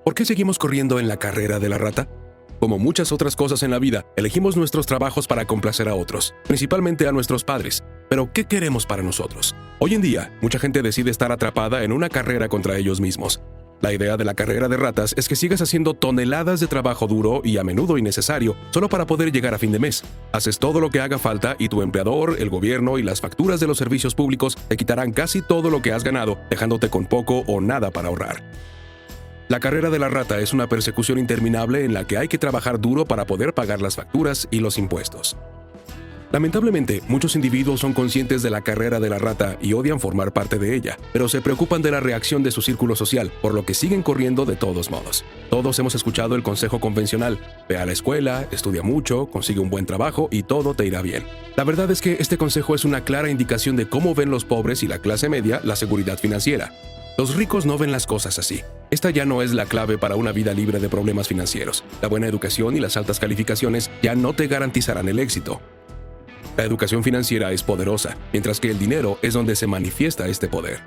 ¿Por qué seguimos corriendo en la carrera de la rata? Como muchas otras cosas en la vida, elegimos nuestros trabajos para complacer a otros, principalmente a nuestros padres. Pero, ¿qué queremos para nosotros? Hoy en día, mucha gente decide estar atrapada en una carrera contra ellos mismos. La idea de la carrera de ratas es que sigas haciendo toneladas de trabajo duro y a menudo innecesario solo para poder llegar a fin de mes. Haces todo lo que haga falta y tu empleador, el gobierno y las facturas de los servicios públicos te quitarán casi todo lo que has ganado, dejándote con poco o nada para ahorrar. La carrera de la rata es una persecución interminable en la que hay que trabajar duro para poder pagar las facturas y los impuestos. Lamentablemente, muchos individuos son conscientes de la carrera de la rata y odian formar parte de ella, pero se preocupan de la reacción de su círculo social, por lo que siguen corriendo de todos modos. Todos hemos escuchado el consejo convencional: ve a la escuela, estudia mucho, consigue un buen trabajo y todo te irá bien. La verdad es que este consejo es una clara indicación de cómo ven los pobres y la clase media la seguridad financiera. Los ricos no ven las cosas así. Esta ya no es la clave para una vida libre de problemas financieros. La buena educación y las altas calificaciones ya no te garantizarán el éxito. La educación financiera es poderosa, mientras que el dinero es donde se manifiesta este poder.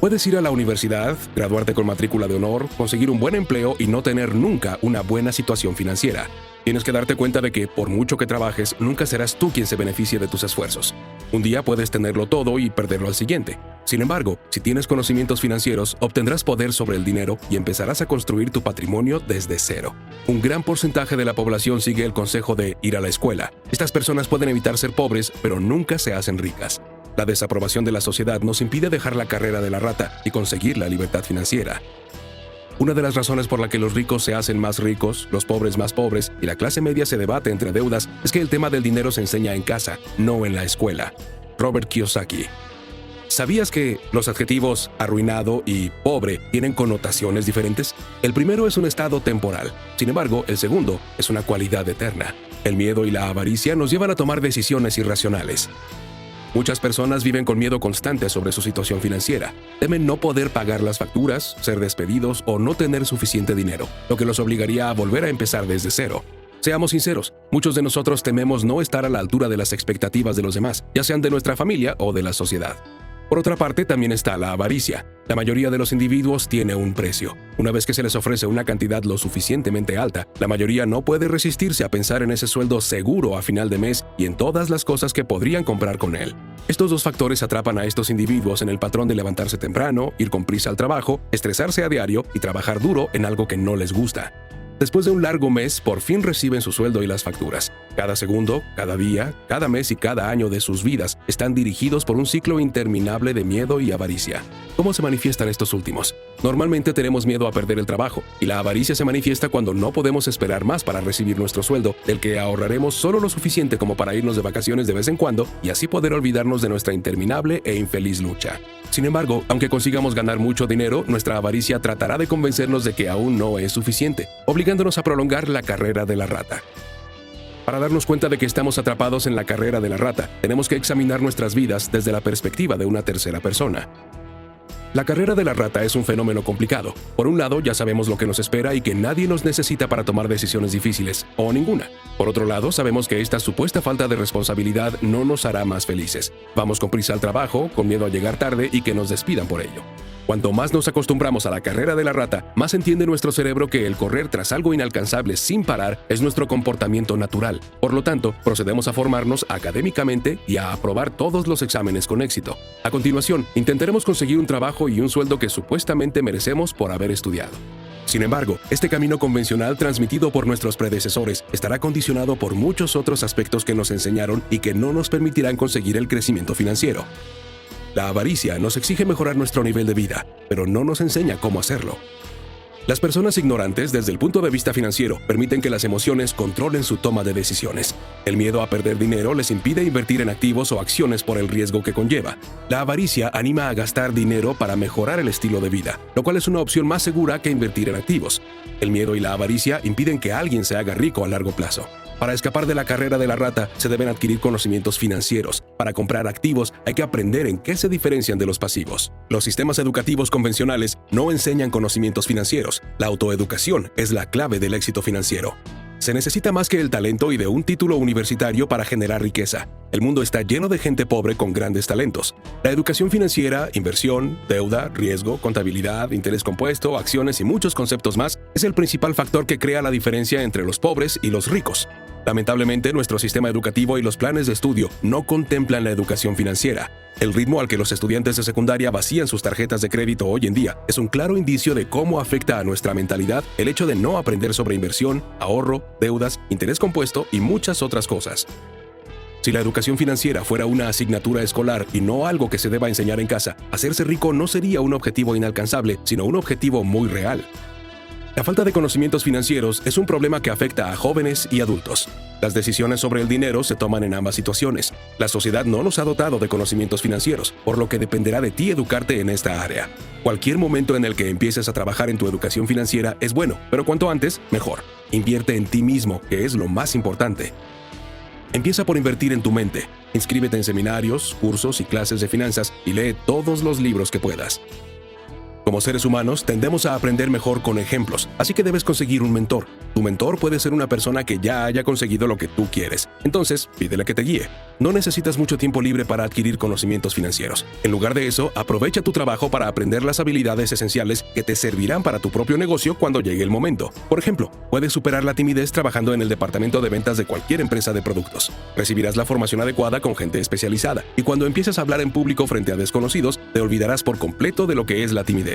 Puedes ir a la universidad, graduarte con matrícula de honor, conseguir un buen empleo y no tener nunca una buena situación financiera. Tienes que darte cuenta de que, por mucho que trabajes, nunca serás tú quien se beneficie de tus esfuerzos. Un día puedes tenerlo todo y perderlo al siguiente. Sin embargo, si tienes conocimientos financieros, obtendrás poder sobre el dinero y empezarás a construir tu patrimonio desde cero. Un gran porcentaje de la población sigue el consejo de ir a la escuela. Estas personas pueden evitar ser pobres, pero nunca se hacen ricas. La desaprobación de la sociedad nos impide dejar la carrera de la rata y conseguir la libertad financiera. Una de las razones por la que los ricos se hacen más ricos, los pobres más pobres y la clase media se debate entre deudas es que el tema del dinero se enseña en casa, no en la escuela. Robert Kiyosaki. ¿Sabías que los adjetivos arruinado y pobre tienen connotaciones diferentes? El primero es un estado temporal. Sin embargo, el segundo es una cualidad eterna. El miedo y la avaricia nos llevan a tomar decisiones irracionales. Muchas personas viven con miedo constante sobre su situación financiera. Temen no poder pagar las facturas, ser despedidos o no tener suficiente dinero, lo que los obligaría a volver a empezar desde cero. Seamos sinceros, muchos de nosotros tememos no estar a la altura de las expectativas de los demás, ya sean de nuestra familia o de la sociedad. Por otra parte, también está la avaricia. La mayoría de los individuos tiene un precio. Una vez que se les ofrece una cantidad lo suficientemente alta, la mayoría no puede resistirse a pensar en ese sueldo seguro a final de mes y en todas las cosas que podrían comprar con él. Estos dos factores atrapan a estos individuos en el patrón de levantarse temprano, ir con prisa al trabajo, estresarse a diario y trabajar duro en algo que no les gusta. Después de un largo mes, por fin reciben su sueldo y las facturas. Cada segundo, cada día, cada mes y cada año de sus vidas están dirigidos por un ciclo interminable de miedo y avaricia. ¿Cómo se manifiestan estos últimos? Normalmente tenemos miedo a perder el trabajo, y la avaricia se manifiesta cuando no podemos esperar más para recibir nuestro sueldo, del que ahorraremos solo lo suficiente como para irnos de vacaciones de vez en cuando y así poder olvidarnos de nuestra interminable e infeliz lucha. Sin embargo, aunque consigamos ganar mucho dinero, nuestra avaricia tratará de convencernos de que aún no es suficiente, obligándonos a prolongar la carrera de la rata. Para darnos cuenta de que estamos atrapados en la carrera de la rata, tenemos que examinar nuestras vidas desde la perspectiva de una tercera persona. La carrera de la rata es un fenómeno complicado. Por un lado, ya sabemos lo que nos espera y que nadie nos necesita para tomar decisiones difíciles, o ninguna. Por otro lado, sabemos que esta supuesta falta de responsabilidad no nos hará más felices. Vamos con prisa al trabajo, con miedo a llegar tarde y que nos despidan por ello. Cuanto más nos acostumbramos a la carrera de la rata, más entiende nuestro cerebro que el correr tras algo inalcanzable sin parar es nuestro comportamiento natural. Por lo tanto, procedemos a formarnos académicamente y a aprobar todos los exámenes con éxito. A continuación, intentaremos conseguir un trabajo y un sueldo que supuestamente merecemos por haber estudiado. Sin embargo, este camino convencional transmitido por nuestros predecesores estará condicionado por muchos otros aspectos que nos enseñaron y que no nos permitirán conseguir el crecimiento financiero. La avaricia nos exige mejorar nuestro nivel de vida, pero no nos enseña cómo hacerlo. Las personas ignorantes desde el punto de vista financiero permiten que las emociones controlen su toma de decisiones. El miedo a perder dinero les impide invertir en activos o acciones por el riesgo que conlleva. La avaricia anima a gastar dinero para mejorar el estilo de vida, lo cual es una opción más segura que invertir en activos. El miedo y la avaricia impiden que alguien se haga rico a largo plazo. Para escapar de la carrera de la rata, se deben adquirir conocimientos financieros. Para comprar activos, hay que aprender en qué se diferencian de los pasivos. Los sistemas educativos convencionales no enseñan conocimientos financieros. La autoeducación es la clave del éxito financiero. Se necesita más que el talento y de un título universitario para generar riqueza. El mundo está lleno de gente pobre con grandes talentos. La educación financiera, inversión, deuda, riesgo, contabilidad, interés compuesto, acciones y muchos conceptos más es el principal factor que crea la diferencia entre los pobres y los ricos. Lamentablemente, nuestro sistema educativo y los planes de estudio no contemplan la educación financiera. El ritmo al que los estudiantes de secundaria vacían sus tarjetas de crédito hoy en día es un claro indicio de cómo afecta a nuestra mentalidad el hecho de no aprender sobre inversión, ahorro, deudas, interés compuesto y muchas otras cosas. Si la educación financiera fuera una asignatura escolar y no algo que se deba enseñar en casa, hacerse rico no sería un objetivo inalcanzable, sino un objetivo muy real. La falta de conocimientos financieros es un problema que afecta a jóvenes y adultos. Las decisiones sobre el dinero se toman en ambas situaciones. La sociedad no nos ha dotado de conocimientos financieros, por lo que dependerá de ti educarte en esta área. Cualquier momento en el que empieces a trabajar en tu educación financiera es bueno, pero cuanto antes, mejor. Invierte en ti mismo, que es lo más importante. Empieza por invertir en tu mente. Inscríbete en seminarios, cursos y clases de finanzas y lee todos los libros que puedas. Como seres humanos, tendemos a aprender mejor con ejemplos, así que debes conseguir un mentor. Tu mentor puede ser una persona que ya haya conseguido lo que tú quieres. Entonces, pídele que te guíe. No necesitas mucho tiempo libre para adquirir conocimientos financieros. En lugar de eso, aprovecha tu trabajo para aprender las habilidades esenciales que te servirán para tu propio negocio cuando llegue el momento. Por ejemplo, puedes superar la timidez trabajando en el departamento de ventas de cualquier empresa de productos. Recibirás la formación adecuada con gente especializada, y cuando empieces a hablar en público frente a desconocidos, te olvidarás por completo de lo que es la timidez.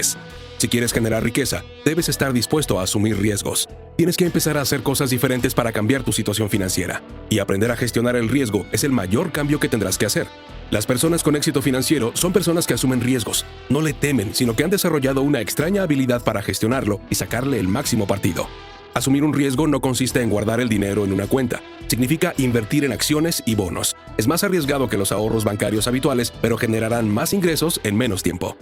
Si quieres generar riqueza, debes estar dispuesto a asumir riesgos. Tienes que empezar a hacer cosas diferentes para cambiar tu situación financiera. Y aprender a gestionar el riesgo es el mayor cambio que tendrás que hacer. Las personas con éxito financiero son personas que asumen riesgos. No le temen, sino que han desarrollado una extraña habilidad para gestionarlo y sacarle el máximo partido. Asumir un riesgo no consiste en guardar el dinero en una cuenta. Significa invertir en acciones y bonos. Es más arriesgado que los ahorros bancarios habituales, pero generarán más ingresos en menos tiempo.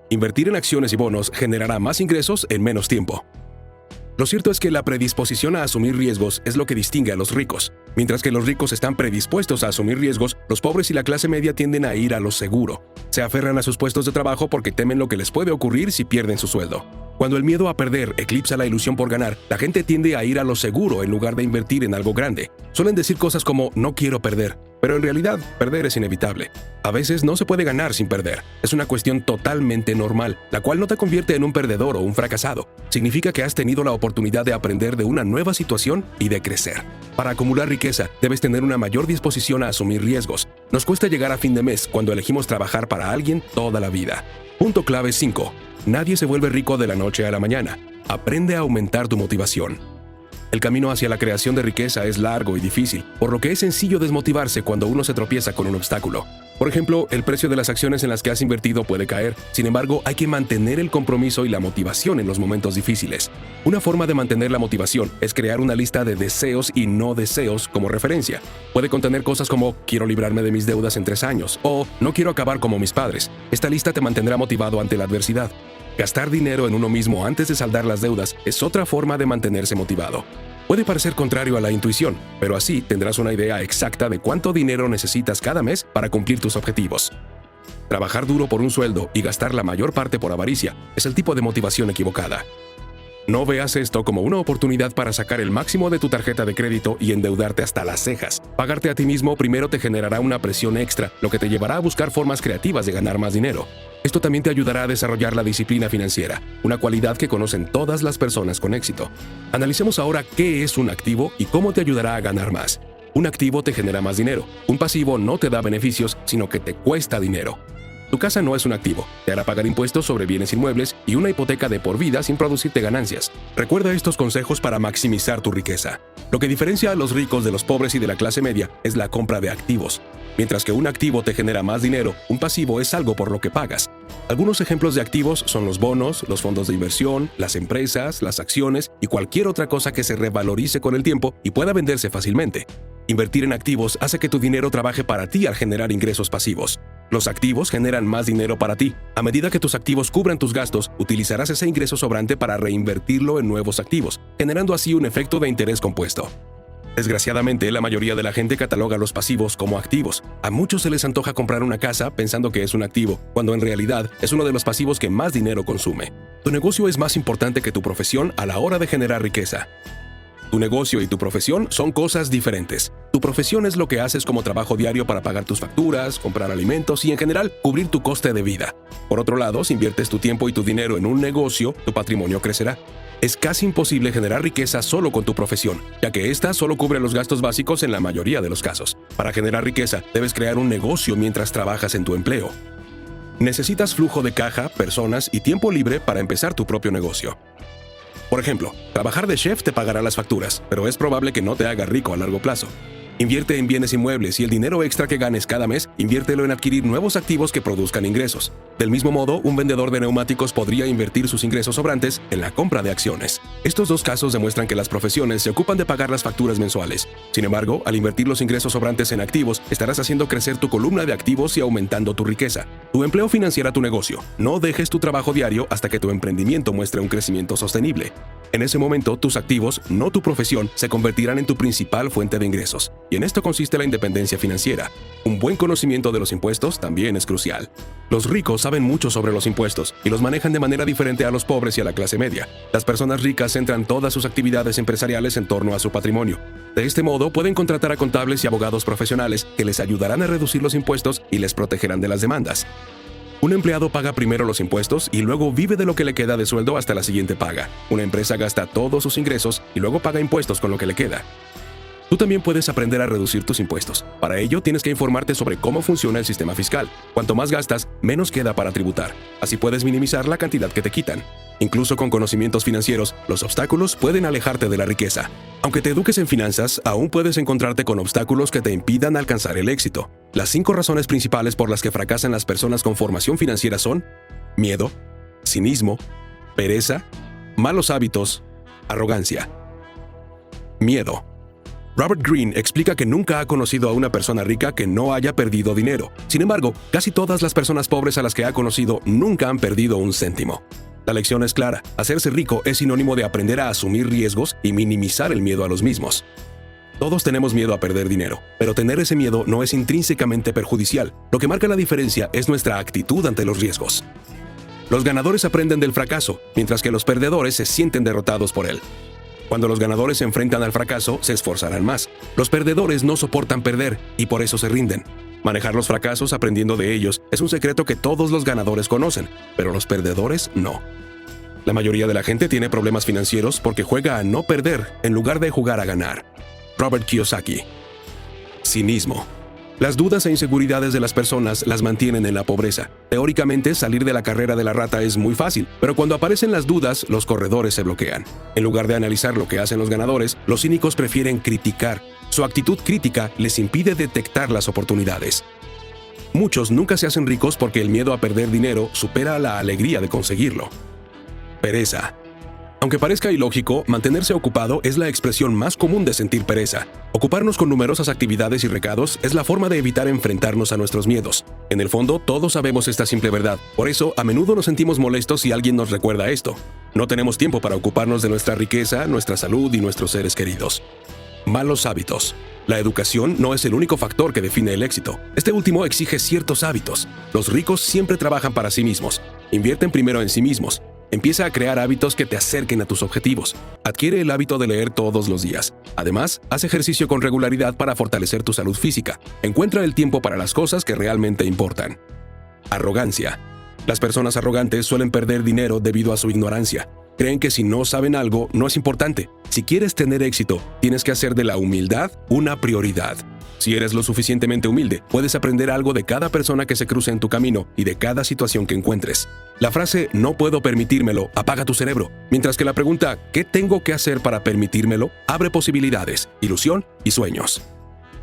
Invertir en acciones y bonos generará más ingresos en menos tiempo. Lo cierto es que la predisposición a asumir riesgos es lo que distingue a los ricos. Mientras que los ricos están predispuestos a asumir riesgos, los pobres y la clase media tienden a ir a lo seguro. Se aferran a sus puestos de trabajo porque temen lo que les puede ocurrir si pierden su sueldo. Cuando el miedo a perder eclipsa la ilusión por ganar, la gente tiende a ir a lo seguro en lugar de invertir en algo grande. Suelen decir cosas como "no quiero perder", pero en realidad, perder es inevitable. A veces no se puede ganar sin perder. Es una cuestión totalmente normal, la cual no te convierte en un perdedor o un fracasado. Significa que has tenido la oportunidad de aprender de una nueva situación y de crecer. Para acumular riqueza, debes tener una mayor disposición a asumir riesgos. Nos cuesta llegar a fin de mes cuando elegimos trabajar para alguien toda la vida. Punto clave 5. Nadie se vuelve rico de la noche a la mañana. Aprende a aumentar tu motivación. El camino hacia la creación de riqueza es largo y difícil, por lo que es sencillo desmotivarse cuando uno se tropieza con un obstáculo. Por ejemplo, el precio de las acciones en las que has invertido puede caer. Sin embargo, hay que mantener el compromiso y la motivación en los momentos difíciles. Una forma de mantener la motivación es crear una lista de deseos y no deseos como referencia. Puede contener cosas como "quiero librarme de mis deudas en 3 años" o "no quiero acabar como mis padres". Esta lista te mantendrá motivado ante la adversidad. Gastar dinero en uno mismo antes de saldar las deudas es otra forma de mantenerse motivado. Puede parecer contrario a la intuición, pero así tendrás una idea exacta de cuánto dinero necesitas cada mes para cumplir tus objetivos. Trabajar duro por un sueldo y gastar la mayor parte por avaricia es el tipo de motivación equivocada. No veas esto como una oportunidad para sacar el máximo de tu tarjeta de crédito y endeudarte hasta las cejas. Pagarte a ti mismo primero te generará una presión extra, lo que te llevará a buscar formas creativas de ganar más dinero. Esto también te ayudará a desarrollar la disciplina financiera, una cualidad que conocen todas las personas con éxito. Analicemos ahora qué es un activo y cómo te ayudará a ganar más. Un activo te genera más dinero. Un pasivo no te da beneficios, sino que te cuesta dinero. Tu casa no es un activo, te hará pagar impuestos sobre bienes inmuebles y una hipoteca de por vida sin producirte ganancias. Recuerda estos consejos para maximizar tu riqueza. Lo que diferencia a los ricos de los pobres y de la clase media es la compra de activos. Mientras que un activo te genera más dinero, un pasivo es algo por lo que pagas. Algunos ejemplos de activos son los bonos, los fondos de inversión, las empresas, las acciones y cualquier otra cosa que se revalorice con el tiempo y pueda venderse fácilmente. Invertir en activos hace que tu dinero trabaje para ti al generar ingresos pasivos. Los activos generan más dinero para ti. A medida que tus activos cubran tus gastos, utilizarás ese ingreso sobrante para reinvertirlo en nuevos activos, generando así un efecto de interés compuesto. Desgraciadamente, la mayoría de la gente cataloga los pasivos como activos. A muchos se les antoja comprar una casa pensando que es un activo, cuando en realidad es uno de los pasivos que más dinero consume. Tu negocio es más importante que tu profesión a la hora de generar riqueza. Tu negocio y tu profesión son cosas diferentes. Tu profesión es lo que haces como trabajo diario para pagar tus facturas, comprar alimentos y, en general, cubrir tu coste de vida. Por otro lado, si inviertes tu tiempo y tu dinero en un negocio, tu patrimonio crecerá. Es casi imposible generar riqueza solo con tu profesión, ya que ésta solo cubre los gastos básicos en la mayoría de los casos. Para generar riqueza, debes crear un negocio mientras trabajas en tu empleo. Necesitas flujo de caja, personas y tiempo libre para empezar tu propio negocio. Por ejemplo, trabajar de chef te pagará las facturas, pero es probable que no te haga rico a largo plazo. Invierte en bienes inmuebles y el dinero extra que ganes cada mes, inviértelo en adquirir nuevos activos que produzcan ingresos. Del mismo modo, un vendedor de neumáticos podría invertir sus ingresos sobrantes en la compra de acciones. Estos dos casos demuestran que las profesiones se ocupan de pagar las facturas mensuales. Sin embargo, al invertir los ingresos sobrantes en activos, estarás haciendo crecer tu columna de activos y aumentando tu riqueza. Tu empleo financiará tu negocio. No dejes tu trabajo diario hasta que tu emprendimiento muestre un crecimiento sostenible. En ese momento, tus activos, no tu profesión, se convertirán en tu principal fuente de ingresos. Y en esto consiste la independencia financiera. Un buen conocimiento de los impuestos también es crucial. Los ricos saben mucho sobre los impuestos y los manejan de manera diferente a los pobres y a la clase media. Las personas ricas centran todas sus actividades empresariales en torno a su patrimonio. De este modo, pueden contratar a contables y abogados profesionales que les ayudarán a reducir los impuestos y les protegerán de las demandas. Un empleado paga primero los impuestos y luego vive de lo que le queda de sueldo hasta la siguiente paga. Una empresa gasta todos sus ingresos y luego paga impuestos con lo que le queda. Tú también puedes aprender a reducir tus impuestos. Para ello, tienes que informarte sobre cómo funciona el sistema fiscal. Cuanto más gastas, menos queda para tributar. Así puedes minimizar la cantidad que te quitan. Incluso con conocimientos financieros, los obstáculos pueden alejarte de la riqueza. Aunque te eduques en finanzas, aún puedes encontrarte con obstáculos que te impidan alcanzar el éxito. Las 5 razones principales por las que fracasan las personas con formación financiera son: miedo, cinismo, pereza, malos hábitos, arrogancia. Miedo. Robert Greene explica que nunca ha conocido a una persona rica que no haya perdido dinero. Sin embargo, casi todas las personas pobres a las que ha conocido nunca han perdido un céntimo. La lección es clara: hacerse rico es sinónimo de aprender a asumir riesgos y minimizar el miedo a los mismos. Todos tenemos miedo a perder dinero, pero tener ese miedo no es intrínsecamente perjudicial. Lo que marca la diferencia es nuestra actitud ante los riesgos. Los ganadores aprenden del fracaso, mientras que los perdedores se sienten derrotados por él. Cuando los ganadores se enfrentan al fracaso, se esforzarán más. Los perdedores no soportan perder y por eso se rinden. Manejar los fracasos aprendiendo de ellos es un secreto que todos los ganadores conocen, pero los perdedores no. La mayoría de la gente tiene problemas financieros porque juega a no perder en lugar de jugar a ganar. Robert Kiyosaki. Cinismo. Las dudas e inseguridades de las personas las mantienen en la pobreza. Teóricamente, salir de la carrera de la rata es muy fácil, pero cuando aparecen las dudas, los corredores se bloquean. En lugar de analizar lo que hacen los ganadores, los cínicos prefieren criticar. Su actitud crítica les impide detectar las oportunidades. Muchos nunca se hacen ricos porque el miedo a perder dinero supera la alegría de conseguirlo. Pereza. Aunque parezca ilógico, mantenerse ocupado es la expresión más común de sentir pereza. Ocuparnos con numerosas actividades y recados es la forma de evitar enfrentarnos a nuestros miedos. En el fondo, todos sabemos esta simple verdad. Por eso, a menudo nos sentimos molestos si alguien nos recuerda esto. No tenemos tiempo para ocuparnos de nuestra riqueza, nuestra salud y nuestros seres queridos. Malos hábitos. La educación no es el único factor que define el éxito. Este último exige ciertos hábitos. Los ricos siempre trabajan para sí mismos. Invierten primero en sí mismos. Empieza a crear hábitos que te acerquen a tus objetivos. Adquiere el hábito de leer todos los días. Además, haz ejercicio con regularidad para fortalecer tu salud física. Encuentra el tiempo para las cosas que realmente importan. Arrogancia. Las personas arrogantes suelen perder dinero debido a su ignorancia. Creen que si no saben algo, no es importante. Si quieres tener éxito, tienes que hacer de la humildad una prioridad. Si eres lo suficientemente humilde, puedes aprender algo de cada persona que se cruce en tu camino y de cada situación que encuentres. La frase "no puedo permitírmelo" apaga tu cerebro, mientras que la pregunta "¿qué tengo que hacer para permitírmelo?" abre posibilidades, ilusión y sueños.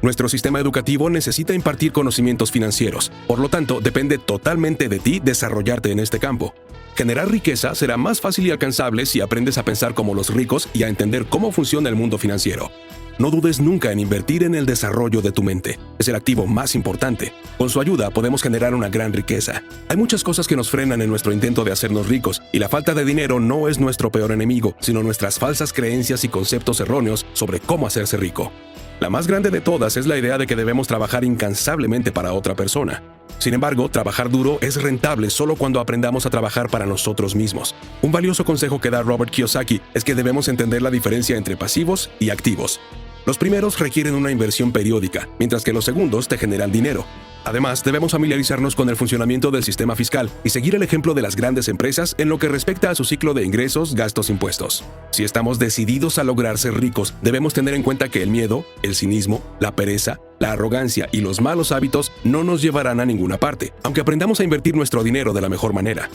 Nuestro sistema educativo necesita impartir conocimientos financieros, por lo tanto, depende totalmente de ti desarrollarte en este campo. Generar riqueza será más fácil y alcanzable si aprendes a pensar como los ricos y a entender cómo funciona el mundo financiero. No dudes nunca en invertir en el desarrollo de tu mente. Es el activo más importante. Con su ayuda podemos generar una gran riqueza. Hay muchas cosas que nos frenan en nuestro intento de hacernos ricos, y la falta de dinero no es nuestro peor enemigo, sino nuestras falsas creencias y conceptos erróneos sobre cómo hacerse rico. La más grande de todas es la idea de que debemos trabajar incansablemente para otra persona. Sin embargo, trabajar duro es rentable solo cuando aprendamos a trabajar para nosotros mismos. Un valioso consejo que da Robert Kiyosaki es que debemos entender la diferencia entre pasivos y activos. Los primeros requieren una inversión periódica, mientras que los segundos te generan dinero. Además, debemos familiarizarnos con el funcionamiento del sistema fiscal y seguir el ejemplo de las grandes empresas en lo que respecta a su ciclo de ingresos, gastos, impuestos. Si estamos decididos a lograr ser ricos, debemos tener en cuenta que el miedo, el cinismo, la pereza, la arrogancia y los malos hábitos no nos llevarán a ninguna parte, aunque aprendamos a invertir nuestro dinero de la mejor manera.